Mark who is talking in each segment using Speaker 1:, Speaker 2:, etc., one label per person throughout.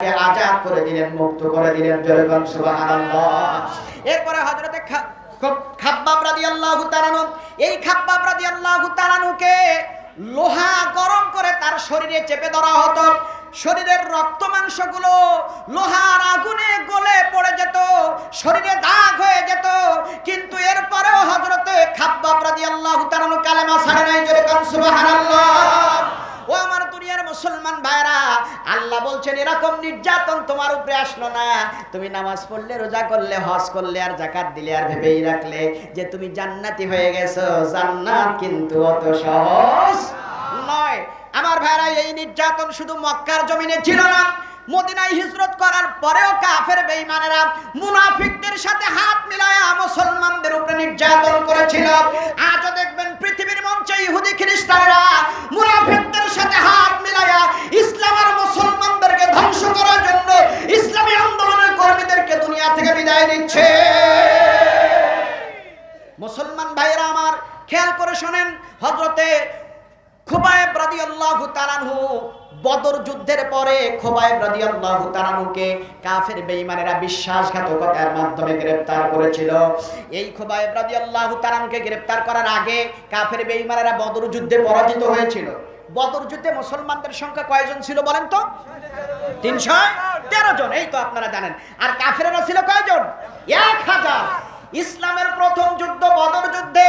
Speaker 1: আজাদ করে দিলেন, মুক্ত করে দিলেন। জয়গণ সুবহানাল্লাহ। এরপরে হযরতে খাব্বাব রাদিয়াল্লাহু তাআলা আনহু, এই খাব্বাব রাদিয়াল্লাহু তাআলা আনহুকে লোহা গরম করে তার শরীরে চেপে ধরা হতো। শরীরের রক্ত মাংসগুলো লোহার আগুনে গলে পড়ে যেত, শরীরে দাগ হয়ে যেত, কিন্তু এরপরেও হযরতে খাব্বাব রাদিয়াল্লাহু তাআলা আনহু কালেমা ছাড়ে নাই। জয়গণ সুবহানাল্লাহ। ও আমার দুনিয়ার মুসলমান ভাইরা, আল্লাহ বলছেন এরকম নির্যাতন তোমার উপরে আসলো না। তুমি নামাজ পড়লে, রোজা করলে, হজ করলে আর যাকাত দিলে আর ভেবেই রাখলে যে তুমি জান্নাতি হয়ে গেছো। জান্নাত কিন্তু অত সহজ নয়। আমার ভাইরা, এই নির্যাতন শুধু মক্কার জমিনে ছিল না, মদিনায় হিজরত করার পরেও কাফের বেঈমানেরা মুনাফিকদের সাথে হাত মিলায়া মুসলমানদের উপরে নির্যাতন করেছিল। আজও দেখবেন পৃথিবীর মঞ্চে ইহুদি খ্রিস্টানরা মুনাফিকদের সাথে হাত মিলায়া ইসলাম আর মুসলমানদেরকে ধ্বংস করার জন্য ইসলামী আন্দোলনের কর্মীদেরকে দুনিয়া থেকে বিদায় দিচ্ছে। মুসলমান ভাইরা আমার, খেয়াল করে শোনেন, হযরতে খুবাইব রাদিয়াল্লাহু তাআলা আনহু বদর যুদ্ধের পরে খুবাইব রাদিয়াল্লাহু তাআলা আনহুকে কাফের বেঈমানেরা বিশ্বাসঘাতকতার মাধ্যমে গ্রেফতার করেছিল। এই খুবাইব রাদিয়াল্লাহু তাআলা আনহুকে গ্রেফতার করার আগে কাফের বেঈমানেরা বদর যুদ্ধে পরাজিত হয়েছিল। বদর যুদ্ধে মুসলমানদের সংখ্যা কয়জন ছিল বলেন তো? 313 জন। এই তো আপনারা জানেন। আর কাফেররা ছিল কয়জন? 1000। ইসলামের প্রথম যুদ্ধ বদর যুদ্ধে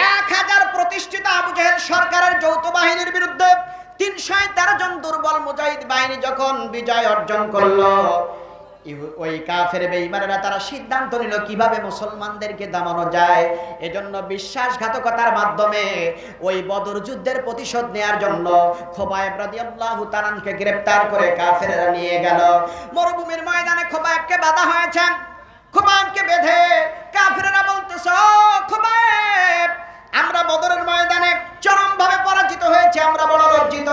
Speaker 1: 1000 প্রতিষ্ঠিত আবু জেহেল সরকারের যৌথ বাহিনীর বিরুদ্ধে 313 জন দুর্বল মুজাহিদ বাহিনী যখন বিজয় অর্জন করলো, ওই কাফের বেঈমানেরা তারা সিদ্ধান্ত নিল কিভাবে মুসলমানদেরকে দমানো যায়। এজন্য বিশ্বাসঘাতকতার মাধ্যমে ওই বদর যুদ্ধের প্রতিশোধ নেয়ার জন্য খুবাইব রাদিয়াল্লাহু তাআলা আনহুকে গ্রেফতার করে কাফেররা নিয়ে গেল। মরুভূমির ময়দানে খুবাইবকে বাধা হয়েছে। খুবাইবকে বেঁধে কাফেররা বলতেছে, ও খুবাইব, আমরা বদরের ময়দানে চরমভাবে পরাজিত হয়েছে, আমরা বড় লজ্জিত,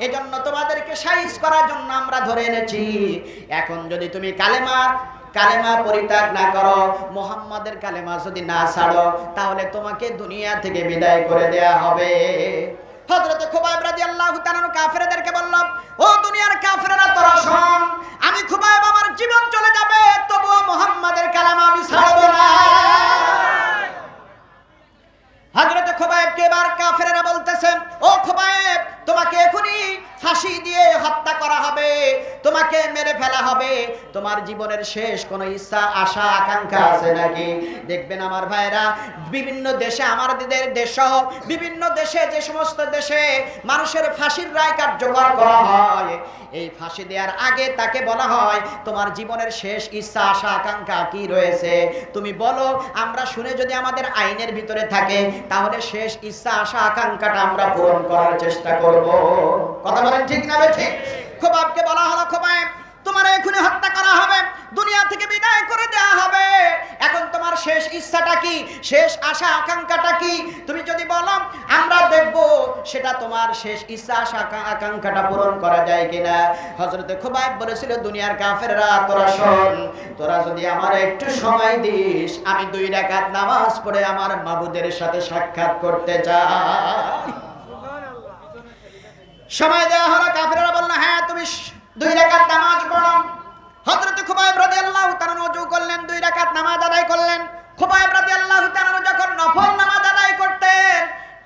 Speaker 1: এজন্য তোমাদেরকে সাইজ করার জন্য আমরা ধরে এনেছি। এখন যদি তুমি কালেমা পরিত্যাগ না করো, মুহাম্মাদের কালেমা যদি না ছাড়ো, তাহলে তোমাকে দুনিয়া থেকে বিদায় করে দেয়া হবে। হযরত খুবাইব রাদিয়াল্লাহু তাআলা কাফেরদেরকে বলল, ও দুনিয়ার কাফেররা, তোরা শোন, আমি খুবাইব আমার জীবন চলে যাবে, তবুও মুহাম্মাদের কালেমা আমি ছাড়ব না। হযরত খুবাইবকে এবার কাফেররা বলতেছেন, ও খুবাইব, তোমাকে এখনই ফাঁসি দিয়ে হত্যা করা হবে, তোমাকে মেরে ফেলা হবে। তোমার জীবনের শেষ কোনো ইচ্ছা, আশা, আকাঙ্ক্ষা আছে নাকি? দেখবেন আমার ভাইরা, বিভিন্ন দেশে, আমাদের দেশ সহ বিভিন্ন দেশে, যে সমস্ত দেশে মানুষের ফাঁসির রায় কার্যকর করা হয়, এই ফাঁসি দেওয়ার আগে তাকে বলা হয় তোমার জীবনের শেষ ইচ্ছা, আশা, আকাঙ্ক্ষা কি রয়েছে তুমি বলো, আমরা শুনে যদি আমাদের আইনের ভিতরে থাকে তাহলে শেষ ইচ্ছা, আশা, আকাঙ্ক্ষাটা আমরা পূরণ করার চেষ্টা করব। কথা বলেন ঠিক না ঠিক? খুবাইবকে বলা হলো, খুবাইব, তোমার এখনই হত্যা করা হবে, দুনিয়া থেকে বিদায় করে দেওয়া হবে। এখন তোমার শেষ ইচ্ছাটা কি, শেষ আশা আকাঙ্ক্ষাটা কি? তুমি যদি বলো, আমরা দেখব সেটা তোমার শেষ ইচ্ছা, আশা, আকাঙ্ক্ষাটা পূরণ করা যায় কিনা। হযরতে খুবাইব বলেছিল, দুনিয়ার কাফেররা, তোরা শোন, তোরা যদি আমার একটু সময় দিস, আমি 2 রাকাত নামাজ পড়ে আমার মাবুদের সাথে সাক্ষাৎ করতে চাই। সময় দেওয়া হলো। কাফেররা বলল, হ্যাঁ, তুমি 2 রাকাত নামাজ পড়ো। হযরত খুবাইব রাদিয়াল্লাহু তাআলা ওযু করলেন, 2 রাকাত নামাজ আদায় করলেন। খুবাইব রাদিয়াল্লাহু তাআলা যখন নফল নামাজ আদায় করতেন,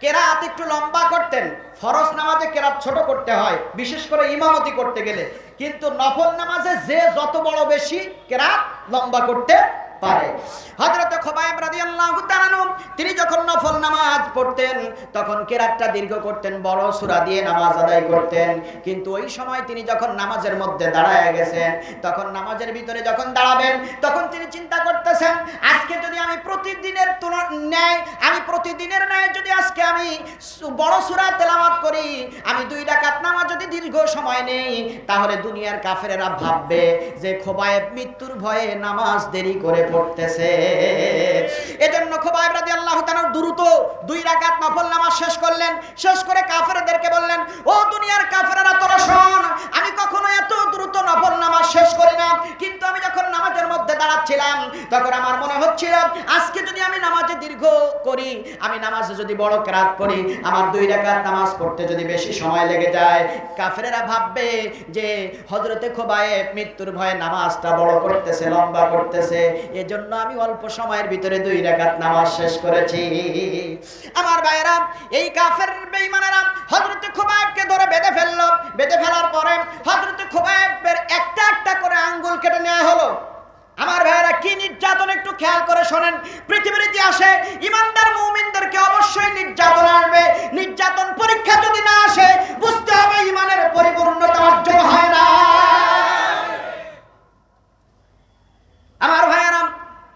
Speaker 1: কেরাত একটু লম্বা করতেন। ফরজ নামাজে কেরাত ছোট করতে হয়, বিশেষ করে ইমামতি করতে গেলে, কিন্তু নফল নামাজে যে যত বড় বেশি কেরাত লম্বা করতে পারে। হযরত খুবাইব রাদিয়াল্লাহু তাআলা তিনি যখন নফল নামাজ পড়তেন তখন কেরাতটা দীর্ঘ করতেন, বড় সূরা দিয়ে নামাজ আদায় করতেন। কিন্তু ওই সময় তিনি যখন নামাজের মধ্যে দাঁড়ায় গেছেন, তখন নামাজের ভিতরে যখন দাঁড়াবেন, তখন তিনি চিন্তা করতেছেন, আজকে যদি আমি প্রতিদিনের ন্যায় যদি আজকে আমি বড় সূরা তেলাওয়াত করি, আমি 2 রাকাত নামাজ যদি দীর্ঘ সময় নেই, তাহলে দুনিয়ার কাফেরেরা ভাববে যে খুবাইব মৃত্যুর ভয়ে নামাজ দেরি করে পড়তেছে। এজন্য খুবাইব রাদিয়াল্লাহু তাআলা দ্রুত 2 রাকাত নফল নামাজ শেষ করলেন। শেষ করে কাফেরদেরকে বললেন, ও দুনিয়ার কাফেররা, তোরা শোন, আমি কখনো এত দ্রুত নফল নামাজ শেষ করি না, কিন্তু আমি যখন নামাজের মধ্যে দাঁড়াতে যাচ্ছিলাম তখন আমার মনে হচ্ছিল আজকে যদি আমি নামাজে দীর্ঘ করি, আমি নামাজে যদি বড় কিরাত পড়ি, আমার 2 রাকাত নামাজ পড়তে যদি বেশি সময় লেগে যায়, কাফেরেরা ভাববে যে হযরতে খুবাইব মৃত্যুর ভয়ে নামাজটা বড় করতেছে, লম্বা করতেছে, এজন্য আমি অল্প সময়ের ভিতরে 2 রাকাত নামাজ শেষ করেছি। আমার ভাইরা, এই কাফের বেঈমানেরা হযরতে খুবাইবকে ধরে বেঁধে ফেললো। বেঁধে ফেলার পরে হযরতে খুবাইবের একটা একটা করে আঙ্গুল কেটে নেওয়া হলো। আমার ভাইরা, কি নির্যাতন একটু খেয়াল করে শোনেন। পৃথিবীর ইতিহাসে ইমানদার মুমিনদেরকে অবশ্যই নির্যাতন আসবে। নির্যাতন পরীক্ষা যদি না আসে, বুঝতে হবে ইমানের পরিপূর্ণতা অর্জন হয় না। আমার ভাইরা,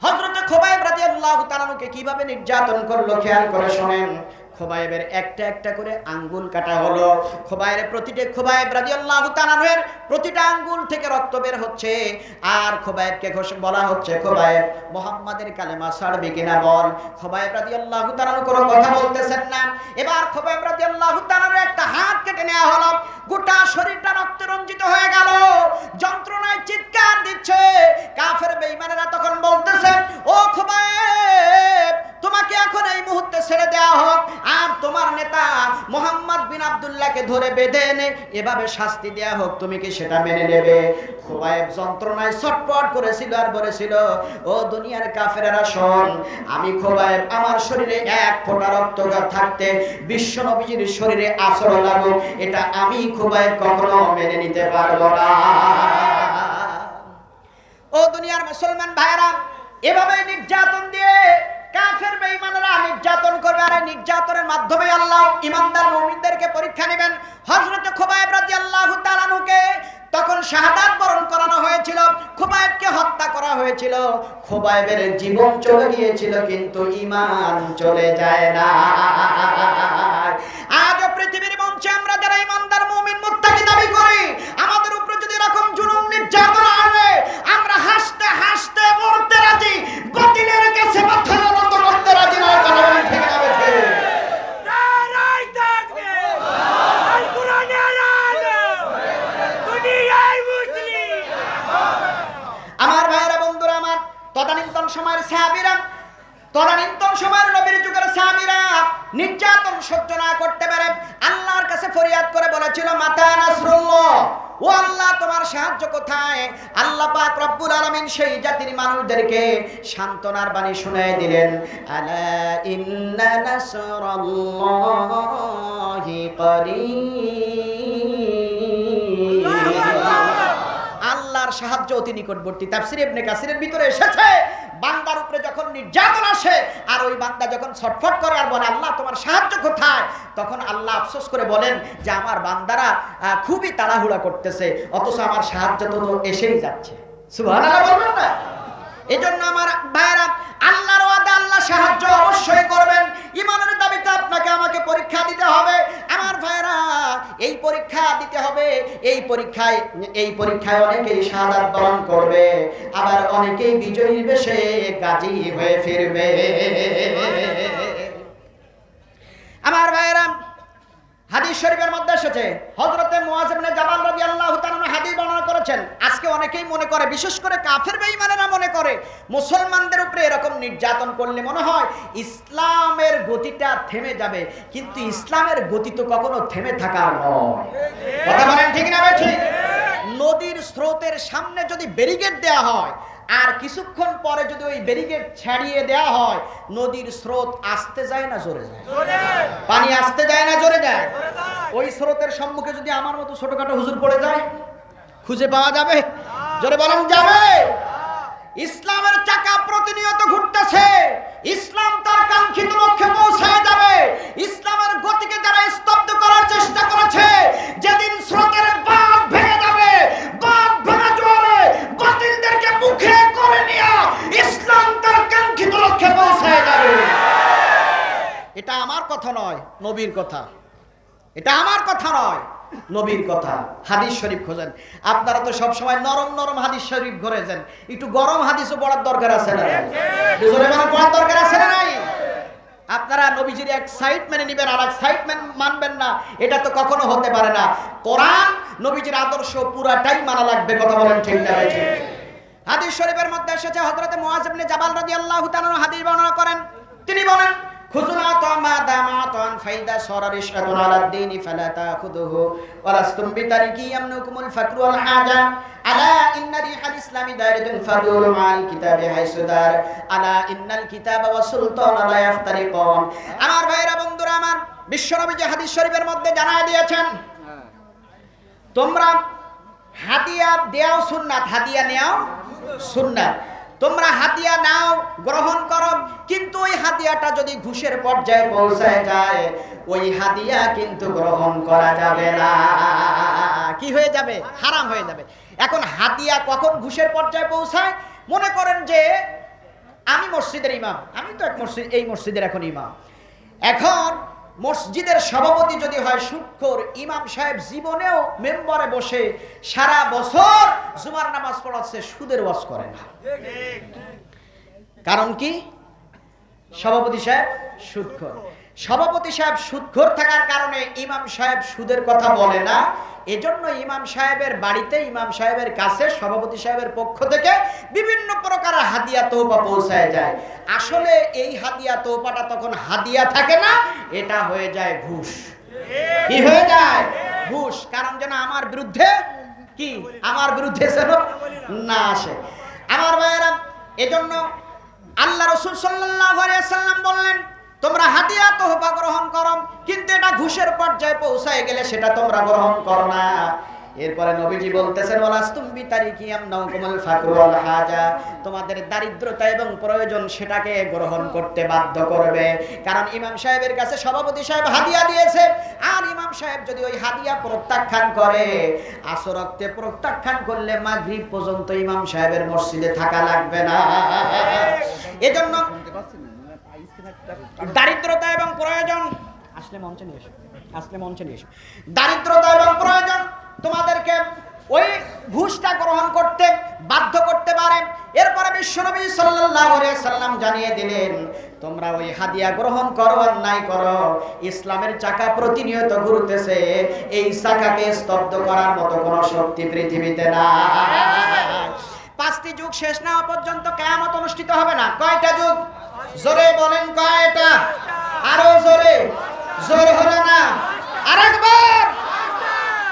Speaker 1: হযরতে খুবাইব রাদিয়াল্লাহু তাআলা আনহুকে কিভাবে নির্যাতন করলো খেয়াল করে শোনেন। খুবাইবের একটা একটা করে আঙ্গুল কাটা হলো। খুবাইব রাদিয়াল্লাহু তাআলা আনহুর প্রতিটা আঙ্গুল থেকে রক্ত বের হচ্ছে। আর খুবাইবকে বলা হচ্ছে, খুবাইব মুহাম্মাদের কালেমা ছাড়বি কিনা বল। খুবাইব রাদিয়াল্লাহু তাআলা আনহু কোনো কথা বলতেছেন না। এবার খুবাইব রাদিয়াল্লাহু তাআলা আনহুর একটা হাত কেটে নেওয়া হলো। গোটা শরীরটা রক্তে রঞ্জিত হয়ে গেল। যন্ত্রণায় চিৎকার দিচ্ছে। কাফের বেঈমানেরা তখন বলতেছে, ও খুবাইব, তোমাকে এখন এই মুহূর্তে ছেড়ে দেওয়া হোক, আর তোমার নেতা মুহাম্মদ বিন আব্দুল্লাহকে ধরে বেঁধে এনে এভাবে শাস্তি দেওয়া হোক, তুমি কি সেটা মেনে নেবে? খুবাইব যন্ত্রণায় ছটফট করেছিল আর বলেছিল, ও দুনিয়ার কাফেরেরা শোন, আমি খুবাইব আমার শরীরে এক ফোঁটা রক্ত থাকতে বিশ্ব নবীজির শরীরে আছড় লাগুক, এটা আমি খুবাইব কখনো মেনে নিতে পারবো না। ও দুনিয়ার মুসলমান ভাইরা, এভাবে নির্যাতন দিয়ে কাফের বেঈমানরা নির্যাতন করবে। আর এই নির্যাতনের মাধ্যমে আল্লাহ ইমানদার মুমিনদেরকে পরীক্ষা নেবেন। হযরত খুবাইব রাদিয়াল্লাহু তাআলা আনহুকে তখন শাহাদাত বরণ করানো হয়েছিল। খুবাইবকে হত্যা করা হয়েছিল। খুবাইবের জীবন চলে গিয়েছিল, কিন্তু ঈমান চলে যায় না। আজ পৃথিবীর মঞ্চে আমরা যারা ইমানদার মুমিন মুত্তাকি দাবি করি, আমাদের উপরে যদি এরকম জুলুম নির্যাতন আসে, আমরা হাসতে হাসতে মরতে রাজি, বাতিলের কাছে মাথা নত করতে রাজি নয়। কথা বলেন ঠিক না বেঠিক? নারাই তাকবীর, আল কোরআনে আযান, দুনিয়ায় মুসলিম। আমার ভাইরা, বন্ধুরা আমার, তদানীন্তন সময়ের সাহাবীরা, তদানীন্তন সময়ের নবীর যুগের সাহাবীরা নির্যাতন সহ্য না করতে পারে আল্লাহর কাছে ফরিয়াদ করে বলেছিল, মাতা নাসরুল্লাহ, ও আল্লাহ তোমার সাহায্য কোথায়? আল্লাহ পাক রব্বুল আলামিন সেই জাতির মানুষদেরকে সান্ত্বনার বাণী শুনিয়ে দিলেন, আলা ইন্না নাসরাল্লাহি করিব। আল্লাহর সাহায্য অতি নিকটবর্তী। তাফসীর ইবনে কাসিরের ভিতরে এসেছে, বান্দার উপরে যখন নির্যাতন আসে আর ওই বান্দা যখন ছটফট করে আর বলে আল্লাহ তোমার সাহায্য কোথায়, তখন আল্লাহ আফসোস করে বলেন যে আমার বান্দারা খুবই তাড়াহুড়া করতেছে, অথচ আমার সাহায্য তো এসেই যাচ্ছে। সুবহানাল্লাহ বলবেন না? এজন্য আমার ভাইরা, আল্লাহর ওয়াদা, আল্লাহ সাহায্য অবশ্যই করবেন। ঈমানের দাবিতে আপনাকে আমাকে পরীক্ষা দিতে হবে। আমার ভাইরা, এই পরীক্ষা দিতে হবে। এই পরীক্ষায় অনেকেই শাহাদাত বরণ করবে, আবার অনেকেই বিজয়ী বেশে গাজী হয়ে ফিরবে। আমার ভাইরা, হাদিস শরীফের মধ্যে এসেছে, হযরতে মুআয ইবনে জাবাল রাদিয়াল্লাহু তাআলা হাদিস বর্ণনা করেছেন। আজকে অনেকেই মনে করে, বিশেষ করে কাফের বেঈমানেরা মনে করে, মুসলমানদের উপরে এরকম নির্যাতন করলে মনে হয় ইসলামের গতিটা থেমে যাবে, কিন্তু ইসলামের গতি তো কখনো থেমে থাকার নয়। কথা বলেন ঠিক না ঠিক? নদীর স্রোতের সামনে যদি ব্যারিকেড দেওয়া হয় আর কিছুক্ষণ পরে যদি ওই ব্যারিকেড ছাড়িয়ে দেওয়া হয়, নদীর স্রোত আসতে যায় না জোরে যায়? পানি আসতে যায় না জোরে যায়? ওই স্রোতের সম্মুখে যদি আমার মতো ছোটখাটো হুজুর পড়ে যায়, খুঁজে পাওয়া যাবে? জোরে বলেন, যাবে? ইসলামের চাকা প্রতিনিয়ত ঘুরতেছে, ইসলাম তার কাঙ্ক্ষিত লক্ষ্যে পৌঁছায় যাবে। ইসলামের গতিকে যারা স্তব্ধ করার চেষ্টা করেছে, যেদিন স্রোতের বাঁধ ভেঙে যাবে, বাঁধ ভাঙা জোরে বাতিলদেরকে মুখে করে নিয়ে ইসলাম তার কাঙ্ক্ষিত লক্ষ্যে পৌঁছায় যাবে। এটা আমার কথা নয়, নবীর কথা। এটা আমার কথা নয়, নবীর কথা। হাদিস শরীফ খোঁজেন। আপনারা তো সব সময় নরম নরম হাদিস শরীফ ঘুরেছেন, একটু গরম হাদিসও পড়ার দরকার আছে না? পড়ার দরকার আছে না নাই? আপনারা নবীজির এক সাইড মেনে নেবেন আর এক সাইড মানবেন না, এটা তো কখনো হতে পারে না। কোরআন নবীজির আদর্শ পুরাটাই মানা লাগবে। কথা বলেন ঠিক না ঠিক? হাদিস শরীফের মধ্যে এসেছে হযরত মুআয ইবনে জাবাল রাদিয়াল্লাহু তাআলা হাদিস বর্ণনা করেন। তিনি বলেন খুযুনা তামা দামাতান ফাইদা সরারিশাতুন আলাদ দীনি ফালা তাখুযুহু ওয়ালাস্তুম বিতারিকি ইয়ামনুকুমুল ফাকরু ওয়াল হাজা আলা ইন্না রিহাল ইসলামি দাইরাতুন ফাদুল মাল কিতাবি হাইসুদার আলা ইন্নাল কিতাবা ওয়াস সুলতানা লা ইফতারিকুন। আমার ভাইরা বন্ধুরা আমার, বিশ্বনবী যে হাদিস শরীফের মধ্যে জানায় দিয়েছেন তোমরা হাদিয়া দেও সুন্নাত, হাদিয়া নেও সুন্নাত। তোমরা হাদিয়া নাও, গ্রহণ করো, কিন্তু ওই হাদিয়াটা যদি ঘুষের পর্যায়ে পৌঁছায় যায় ওই হাদিয়া কিন্তু গ্রহণ করা যাবে না। কি হয়ে যাবে? হারাম হয়ে যাবে। এখন হাদিয়া কখন ঘুষের পর্যায়ে পৌঁছায়? মনে করেন যে আমি মসজিদের ইমাম, আমি তো এই মসজিদের এখন ইমাম। এখন মসজিদের সভাপতি যদি হয় সুদখোর, ইমাম সাহেব জীবনেও মেম্বারে বসে সারা বছর জুমার নামাজ পড়াচ্ছে, সুদের ওয়াজ করে না। কারণ কি? সভাপতি সাহেব সুদখোর। সভাপতি সাহেব সুদখোর থাকার কারণে ইমাম সাহেব সুদের কথা বলে না। এজন্য ইমাম সাহেবের বাড়িতে, ইমাম সাহেবের কাছে সভাপতি সাহেবের পক্ষ থেকে বিভিন্ন প্রকার হাদিয়া তোহফা পৌঁছায় যায়। আসলে এই হাদিয়া তোহফাটা তখন হাদিয়া থাকে না, এটা হয়ে যায় ঘুষ। কি হয়ে যায়? ঘুষ। কারণ যেন আমার বিরুদ্ধে কি, আমার বিরুদ্ধে যেন না আসে। আমার ভাইয়েরা, এজন্য আল্লাহ রাসূল সাল্লাল্লাহু আলাইহি ওয়াসাল্লাম বললেন তোমরা হাদিয়া তোহফা গ্রহণ করো, কিন্তু এটা ঘুষের পর্যায়ে পৌঁছায় গেলে সেটা তোমরা গ্রহণ করো না। এরপরে নবীজি বলতেছেন ওয়ালাস্তুম বিতারিকি ইয়ামনাকুমুল ফাকরু ওয়াল হাজা, তোমাদের দারিদ্রতা এবং প্রয়োজন সেটাকে গ্রহণ করতে বাধ্য করবে। কারণ ইমাম সাহেবের কাছে সভাপতি সাহেব হাদিয়া দিয়েছে, আর ইমাম সাহেব যদি ওই হাদিয়া প্রত্যাখ্যান করে, আসর ওয়াক্তে প্রত্যাখ্যান করলে মাগরিব পর্যন্ত ইমাম সাহেবের মসজিদে থাকা লাগবে না। এজন্য দারিদ্রতা এবং প্রয়োজন, আসলে মঞ্চে নিয়ে এসো, আসলে মঞ্চে নিয়ে এসো। দারিদ্রতা এবং প্রয়োজন তোমাদেরকে ওই ঘুষটা গ্রহণ করতে বাধ্য করতে পারে। এরপরে বিশ্বনবী সাল্লাল্লাহু আলাইহি সাল্লাম জানিয়ে দিলেন তোমরা ওই হাদিয়া গ্রহণ করো আর নাই করো, ইসলামের চাকা প্রতিনিয়ত ঘুরতেছে, এই চাকাকে স্তব্ধ করার মতো কোনো শক্তি পৃথিবীতে নাই। 5টি যুগ শেষ না হওয়া পর্যন্ত কিয়ামত অনুষ্ঠিত হবে না। কয়টা যুগ? জোরে বলেন কয়টা? আরো জোরে। জোর হলো না, আরেকবার।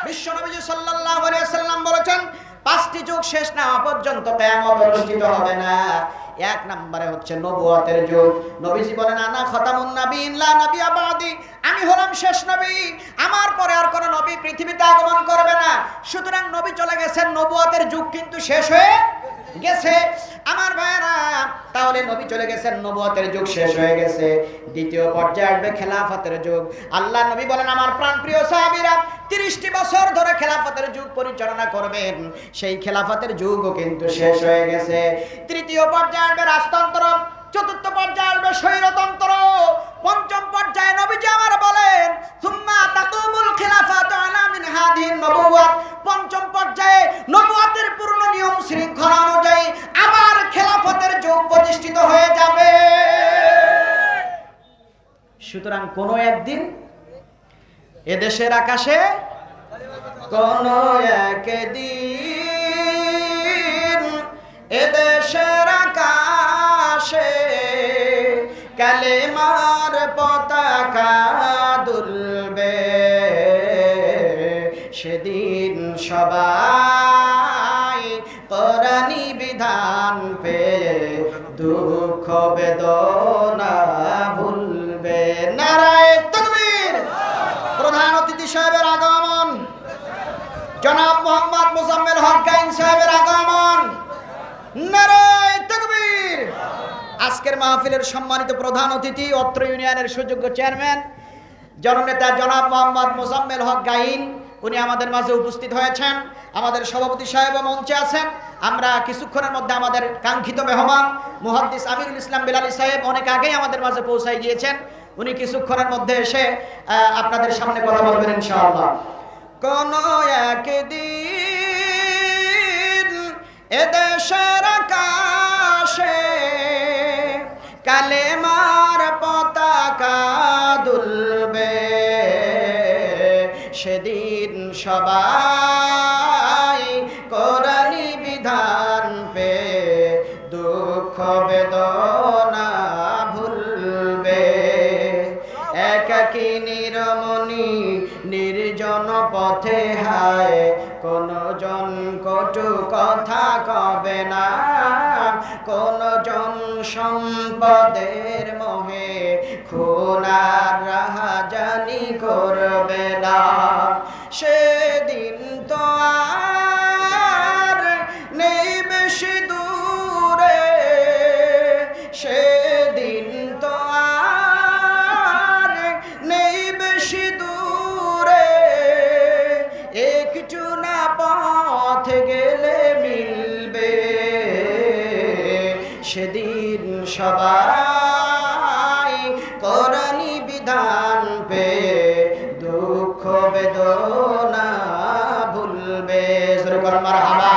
Speaker 1: বিশ্বনবী সাল্লাল্লাহু আলাইহি ওয়াসাল্লাম বলেছেন 5টি যুগ শেষ না হওয়া পর্যন্ত কিয়ামত অনুষ্ঠিত হবে না। এক নম্বরে হচ্ছে নবুয়তের যুগ। নবীজি বলেন আনা খাতামুন নাবিয়িন লা নাবিয়্যা বাদি, আমি হলাম শেষ নবী, আমার পরে আর কোনো নবী পৃথিবীতে আগমন করবে না। সুতরাং নবী চলে গেছেন, নবুয়তের যুগ কিন্তু শেষ হয়ে গেছে। আমার ভাইরা, তাহলে নবী চলে গেছেন, নবুয়তের যুগ শেষ হয়ে গেছে। দ্বিতীয় পর্যায়ে আসবে খেলাফতের যুগ। আল্লাহ নবী বলেন আমার প্রাণপ্রিয় সাহাবীরা 30টি বছর ধরে খেলাফতের যুগ পরিচালনা করবেন, সেই খেলাফতের যুগও কিন্তু শেষ হয়ে গেছে। তৃতীয় পর্যায়ে আসবে রাজতন্ত্র, চতুর্থ পর্যায়ে আসবে স্বৈরতন্ত্র, পঞ্চম পর্যায়ে নবীজি আমার বলেন সুম্মা তাকুমুল খিলাফাতু আলা মিন হাদিহিন নবুওয়াত, পঞ্চম পর্যায়ে নবুয়তের পূর্ণ নিয়ম শৃঙ্খলা অনুযায়ী আবার খেলাফতের যুগ প্রতিষ্ঠিত হয়ে যাবে। সুতরাং কোন একদিন এদেশের আকাশে কোন একদিন এদেশের আকাশে কালেমার পতাকা দুলবে, সেদিন সবাই কোরআনী বিধান পেয়ে দুঃখ বেদনা ভুলবে। নারায়ে তাকবীর। প্রধান অতিথি সাহেবের আগমন, জনাব মোহাম্মদ মোজাম্মেল হক গাইন সাহেবের আগমন। নারায়ে তাকবীর। আজকের মাহফিলের সম্মানিত প্রধান অতিথি অত্র ইউনিয়নের সুযোগ্য চেয়ারম্যান জননেতা জনাব মোহাম্মদ মোজাম্মেল হক গাইন, উনি আমাদের মাঝে উপস্থিত হয়েছেন। আমাদের সভাপতি সাহেব মঞ্চে আছেন। আমরা কিছুক্ষণের মধ্যে আমাদের কাঙ্ক্ষিত মেহমান মুহাদ্দিস আমিরুল ইসলাম বিলালী সাহেব অনেক আগেই আমাদের মাঝে পৌঁছায় গিয়েছেন। উনি কিছুক্ষণের মধ্যে এসে আপনাদের সামনে কথা বলবেন ইনশাআল্লাহ। কোন একদিন এদেশের আকাশে কালেমার পতাকা দুলবে, সেদিন সবাই কোরআনী বিধান পেয়ে দুঃখ বেদনা ভুলবে। একাকী নিরমণি নির্জন পথে হায় কোনো জন কটু কথা কবে না, কোনো জন সম্পদের মোহে খুন আর রাহাজানি করবে না। সেদিন তো আর নেই বেশি দূরে, সেদিন তো আর নেই বেশি দূরে, একটু না পথ গেলে মিলবে। সেদিন সবাই কোরআনী বিধান পে দুঃখ বেদনা ভুলবে। মারহাবা।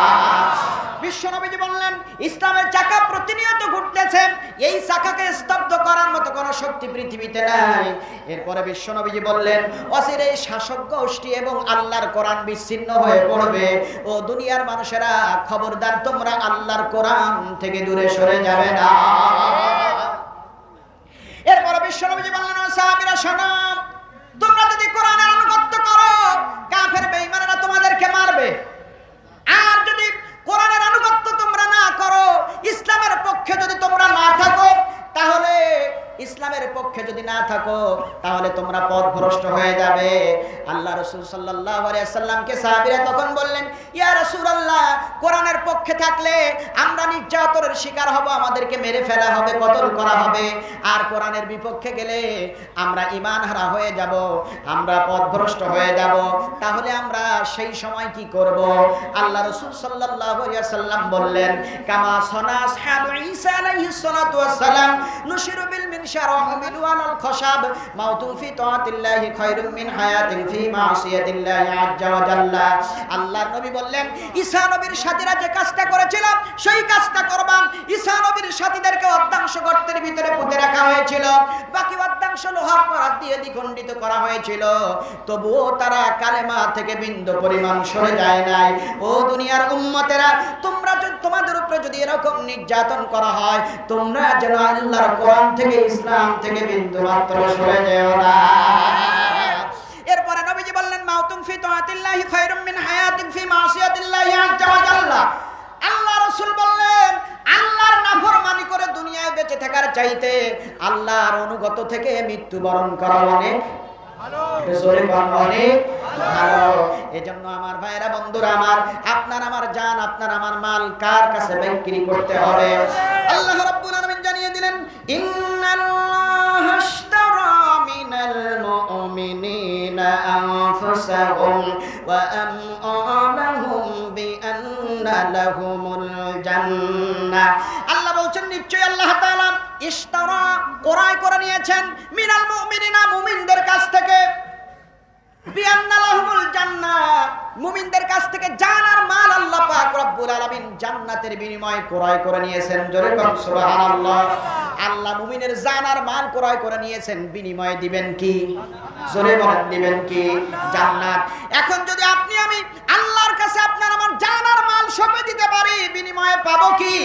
Speaker 1: বিশ্বনবীজি বললেন ইসলামের চাকা প্রতিনিয়ত ঘুরতেছে, এই চাকাকে স্তব্ধ করার মতো কোনো শক্তি পৃথিবীতে নাই। এরপরে বিশ্বনবীজি বললেন অচিরেই শাসক গোষ্ঠী এবং আল্লাহর কোরআন বিচ্ছিন্ন হয়ে পড়বে। ও দুনিয়ার মানুষেরা খবরদার, তোমরা আল্লাহর কোরআন থেকে দূরে সরে যাবে না। এরপরে বিশ্বনবীজি বললেন ও সাহাবীরা শোনো, তোমরা যদি কোরআনের আনুগত্য করো কাফের বেঈমানেরা তোমাদেরকে মারবে, আর যদি কোরআনের আনুগত্য তোমরা না করো, ইসলামের পক্ষে যদি তোমরা না থাকো, তাহলে ইসলামের পক্ষে যদি না থাকো তাহলে তোমরা পথভ্রষ্ট হয়ে যাবে। আল্লাহ রাসূল সাল্লাল্লাহু আলাইহি সাল্লামকে সাহাবীরা তখন বললেন ইয়া রাসূলুল্লাহ, কোরআনের পক্ষে থাকলে আমরা নির্যাতনের শিকার হব, আমাদেরকে মেরে ফেলা হবে, কতল করা হবে। আর কোরআনের বিপক্ষে গেলে আমরা ঈমান হারা হয়ে যাব, আমরা পথভ্রষ্ট হয়ে যাব। তাহলে আমরা সেই সময় কি করব? আল্লাহ রাসূল সাল্লাল্লাহু আলাইহি সাল্লাম বললেন কামা সানা আসহাবু ঈসা আলাইহিস সালাতু ওয়াস সালাম নুশিরু বিল শারাহমিলু আলাল খশাব মাউতুন ফি তাআতিল্লাহি খায়রুম মিন হায়াতিন ফি মাসিয়াতিল্লাহি আজ্জা ওয়া জাল্লা। আল্লাহর নবী বললেন ঈসা নবীর সাথীরা যে কাজটা করেছিল সেই কাজটা করবা। ঈসা নবীর সাথীদেরকে অর্ধাংশ গর্তের ভিতরে পুঁতে রাখা হয়েছিল, বাকি অর্ধাংশ লোহার করাত দিয়ে দ্বিখণ্ডিত করা হয়েছিল, তবুও তারা কালেমা থেকে বিন্দু পরিমাণ সরে যায় নাই। ও দুনিয়ার উম্মতেরা, তোমরা তোমাদের উপরে যদি এরকম নির্যাতন করা হয়, তোমরা যেন আল্লাহর কোরআন থেকে ইসলাম থেকে বিন্দু মাত্র সরে যেও না। এরপরে নবীজি বললেন মাউতুন ফি তাআতিল্লাহি খায়রুম মিন হায়াতিন ফি মাসিয়াতিল্লাহি আজ্জা ওয়া জাল্লা। আল্লাহ রাসূল বললেন আল্লাহর নাফরমানি করে দুনিয়ায় বেঁচে থাকার চাইতে আল্লাহর অনুগত থেকে মৃত্যুবরণ করা অনেক ভালো, অনেক ভালো। এজন্য আমার ভাইরা, বন্ধুরা আমার, আপনার আমার জান, আপনার আমার মাল কার কাছে বিক্রি করতে হবে? আল্লাহ রাব্বুল আলামিন জানিয়ে দিলেন ইন্নাল্লাহা আশতারা মিনাল মুমিনিনা আনফুসাহুম ওয়া আমওয়ালাহুম বিআন্না লাহুমুল জান্নাহ। আল্লাহ বলছেন নিশ্চয়ই আল্লাহ তাআলা ইশতারা ক্রয় করে নিয়েছেন মিনাল মুমিনিনা, মুমিনদের কাছ থেকে, বিআন্না লাহুমুল জান্নাহ, মুমিনদের কাছ থেকে জান আর মাল আল্লাহ পাক রব্বুল আলামিন জান্নাতের বিনিময়ে ক্রয় করে নিয়েছেন। জোরে বলুন সুবহানাল্লাহ। আল্লাহ মুমিনের জান আর মাল ক্রয় করে নিয়েছেন, বিনিময়ে দিবেন কি? জোরে বলেন দিবেন কি? জান্নাত। এখন যদি আপনি আমি আল্লাহর কাছে আপনার আমার জান আর মাল সঁপে দিতে পারি, বিনিময়ে পাবো কি?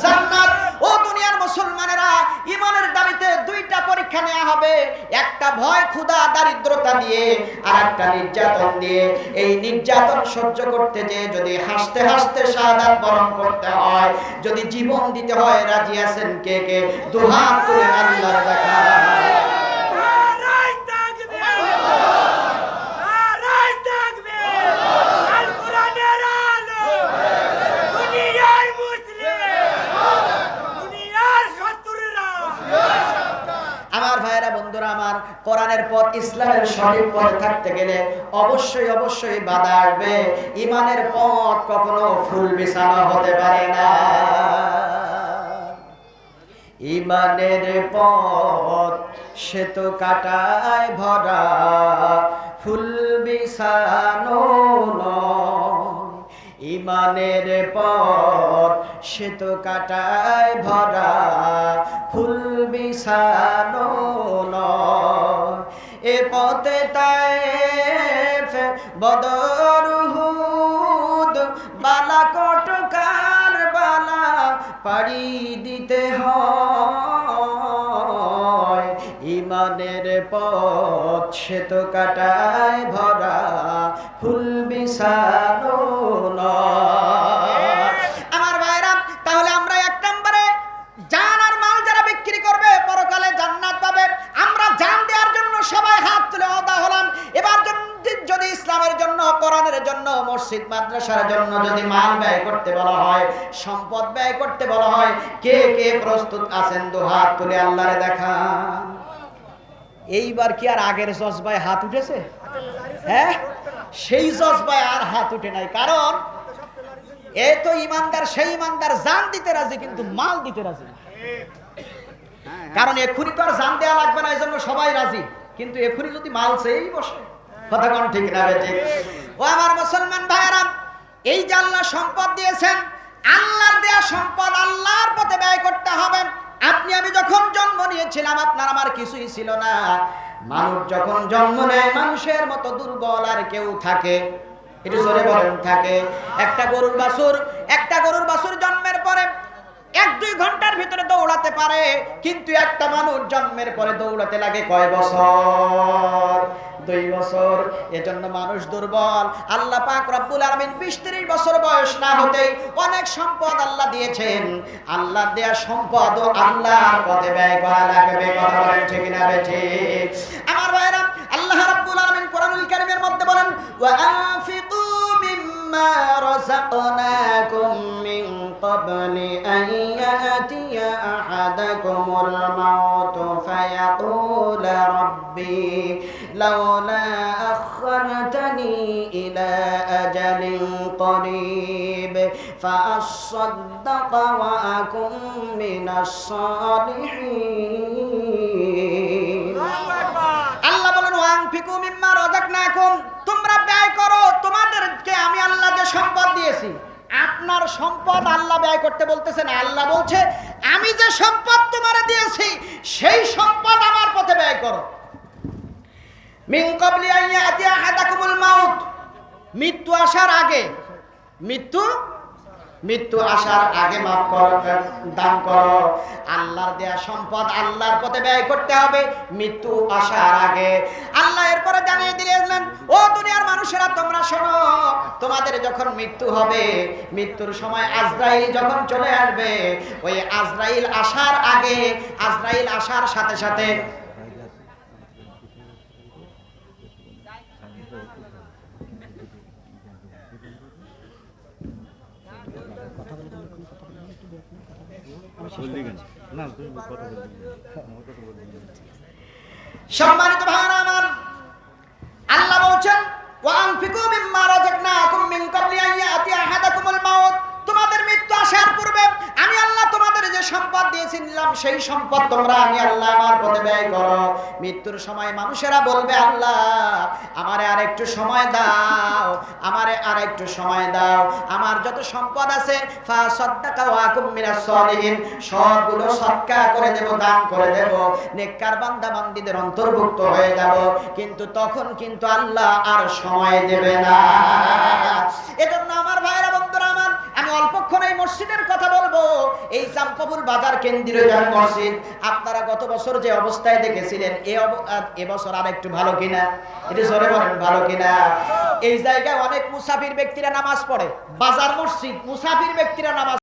Speaker 1: জান্নাত। ও দুনিয়ার মুসলমানেরা, ঈমানের দাবিতে দুইটা পরীক্ষা নেওয়া হবে, একটা ভয় ক্ষুধা দারিদ্রতা দিয়ে, আর একটা নির্যাতন দিয়ে। এই নির্যাতন সহ্য করতে যে যদি হাসতে হাসতে শাহাদাত বরণ করতে হয়, যদি জীবন দিতে হয়, রাজি আছেন কে কে? দুহাত তুলে আল্লাহর দেখা। আমার ভাইয়েরা, বন্ধুরা আমার, কোরআনের পথ, ইসলামের সঠিক পথে থাকতে গেলে অবশ্যই অবশ্যই বাধা আসবে। ঈমানের পথ কখনো ফুল বিছানা হতে পারে না। ঈমানের পথ সে তো কাটায় ভরা, ফুল বিছানো নয়। ঈমানের পথ সে তো কাটায় ভরা, ফুল বিছানো নয়। এ পথে তায়েফ বদর উহুদ বালা কটকার বালা পাড়ি দিতে হয়, ইমানের পথ সে তো কাটায় ভরা, ফুল বিছানো নয়। আমার ভাইরা, তাহলে আমরা এক নম্বরে জান আর মাল যারা বিক্রি করবে পরকালে জান্নাত পাবে। আমরা জান দেওয়ার জন্য সবাই হাত তুলে ওদা হলাম। এবার যদি ইসলামের জন্য, কোরআনের জন্য, মসজিদ মাদ্রাসার জন্য যদি মাল ব্যয় করতে বলা হয়, সম্পদ ব্যয় করতে বলা হয়, কে কে প্রস্তুত আছেন? দু হাত তুলে আল্লাহরে দেখান। এইবার কি আর আগের জজবায় হাত উঠেছে? হ্যাঁ, সেই জজবায় আর হাত উঠে নাই। কারণ এ তো ইমানদার, সেই ইমানদার জান দিতে রাজি কিন্তু মাল দিতে রাজি না। কারণ এক্ষুনি তো আর জান দেওয়া লাগবে না, এই জন্য সবাই রাজি। কিন্তু এক্ষুনি যদি মাল চেয়েই বসে, কথা কোন ঠিক না বেঠিক? ও আমার মুসলমান ভাইয়েরা, এই যে আল্লাহ সম্পদ দিয়েছেন, আল্লাহর দেয়া সম্পদ আল্লাহর পথে ব্যয় করতে হবে। আপনি আমি যখন জন্ম নিয়েছিলাম, আপনার আমার কিছুই ছিল না। মানুষ যখন জন্ম নেয়, মানুষের মতো দুর্বল আর কেউ থাকে? একটু জোরে বলেন, থাকে? একটা গরুর বাছুর জন্মের পরে 1-2 ঘন্টার ভিতরে দৌড়াতে পারে, কিন্তু একটা মানুষ জন্মের পরে দৌড়াতে লাগে কয় বছর? 2 বছর। এজন্য মানুষ দুর্বল। আল্লাহ পাক রব্বুল আলামিন 20-30 বছর বয়স না হতেই অনেক সম্পদ আল্লাহ দিয়েছেন। আল্লাহ দেয়া সম্পদ আল্লাহর পথে ব্যয় করা লাগবে। কথা বলেন ঠিক না বেঠিক? আমার ভাইরা, আল্লাহ রাব্বুল আলামিন কোরআনুল কারীমের মধ্যে বলেন, ওয়া আনফিকু মিম্মা রাযাকনাকুম মিন ক্বাবলি আন ইয়াতিয়া আহাদাকুমুল মাউত ফায়াকুল রাব্বি লাউলা আখখারতানি ইলা আজালিন করিব ফাআসাদদাকা ওয়া আকুম মিনাস সালিহিন। আল্লাহ বলেন, ওয়ানফিকু মিম্মা রাযাকনাকুম, তোমরা ব্যয় করো তোমাদেরকে আমি আল্লাহ যে সম্পদ দিয়েছি। আপনার সম্পদ আল্লাহ ব্যয় করতে বলতেছেন। আল্লাহ বলছে, আমি যে সম্পদ তোমারে দিয়েছি সেই সম্পদ আমার পথে ব্যয় করো। মিন ক্বাবলি আন ইয়াতিয়া আহাদাকুমুল মাউত, মৃত্যু আসার আগে, মৃত্যু আসার আগে মাফ করো, দান করো। আল্লাহর দেয়া সম্পদ আল্লাহর পথে ব্যয় করতে হবে মৃত্যু আসার আগে। আল্লাহ এরপরে জানিয়ে দিলেন, ও দুনিয়ার মানুষেরা তোমরা শোনো, তোমাদের যখন মৃত্যু হবে, মৃত্যুর সময় আজরাইল যখন চলে আসবে, ওই আজরাইল আসার আগে, আজরাইল আসার সাথে সাথে সম্মানিত ভাইরা আমার, আল্লাহ বলছেন, ওয়া আনফিকু মিম্মা রাযাকনাকুম মিন ক্বাবলি আন ইয়াতিয়া আহাদাকুমুল মাউত, তোমাদের মৃত্যু আসার পূর্বে আমি আল্লাহ তোমাদের যে সম্পদ দিয়েছিলাম সেই সম্পদ তোমরা আমি আল্লাহ আমার পথে ব্যয় করো। মৃত্যুর সময় মানুষেরা বলবে, আল্লাহ আমারে আরেকটু সময় দাও, আমারে আরেকটু সময় দাও, আমার যত সম্পদ আছে ফাসাদদাকা ওয়া আকুম মিনাস সালিহিন, সবগুলো সদকা করে দেব, দান করে দেব, নেককার বান্দা বান্দীদের অন্তর্ভুক্ত হয়ে যাব। কিন্তু তখন কিন্তু আল্লাহ আর সময় দেবে না। এজন্য আমার ভাইরা, বন্ধুরা আমার, আমি অল্পক্ষণ এই মসজিদের কথা বলবো। এই চাম্পাপুর বাজার কেন্দ্রীয় যে মসজিদ, আপনারা গত বছর যে অবস্থায় দেখেছিলেন, এবছর আর একটু ভালো কিনা? এটা জোরে বলেন, ভালো কিনা? এই জায়গায় অনেক মুসাফির ব্যক্তিরা নামাজ পড়ে। বাজার মসজিদ, মুসাফির ব্যক্তিরা নামাজ